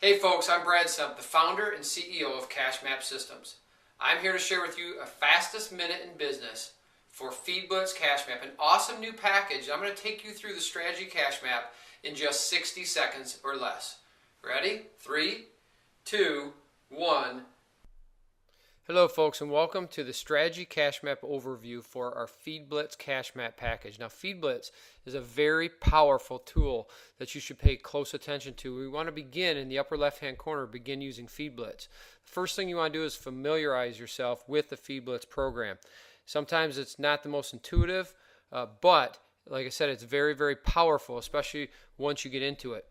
Hey folks, I'm Brad Sump, the founder and CEO of CashMap Systems. I'm here to share with you a fastest minute in business for FeedBlitz CashMap, an awesome new package. I'm going to take you through the strategy CashMap in just 60 seconds or less. Ready? 3, 2, 1. Hello folks, and welcome to the Strategy CashMap overview for our FeedBlitz CashMap package. Now FeedBlitz is a very powerful tool that you should pay close attention to. We want to begin in the upper left hand corner, begin using FeedBlitz. The first thing you want to do is familiarize yourself with the FeedBlitz program. Sometimes it's not the most intuitive, but like I said, it's very, very powerful, especially once you get into it.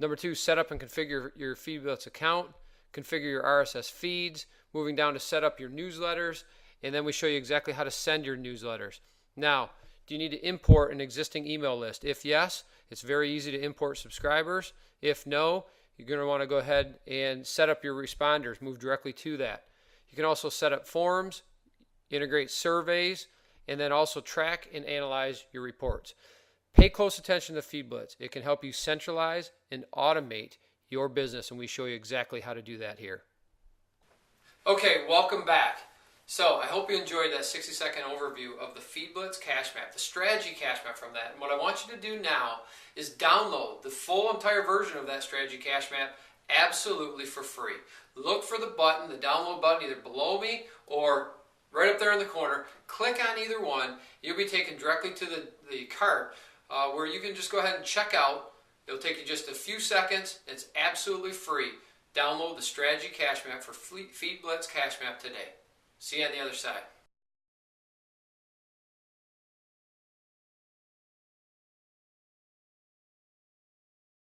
Number 2, set up and configure your FeedBlitz account, configure your RSS feeds, moving down to set up your newsletters, and then we show you exactly how to send your newsletters. Now, do you need to import an existing email list? If yes, it's very easy to import subscribers. If no, you're going to want to go ahead and set up your responders, move directly to that. You can also set up forms, integrate surveys, and then also track and analyze your reports. Pay close attention to FeedBlitz. It can help you centralize and automate your business, and we show you exactly how to do that here. Okay, welcome back. So I hope you enjoyed that 60-second overview of the FeedBlitz CashMap, the strategy CashMap from that. And what I want you to do now is download the full entire version of that strategy CashMap absolutely for free. Look for the button, the download button, either below me or right up there in the corner. Click on either one. You'll be taken directly to the cart where you can just go ahead and check out. It'll take you just a few seconds. It's absolutely free. Download the Strategy CashMap for FeedBlitz CashMap today. See you on the other side.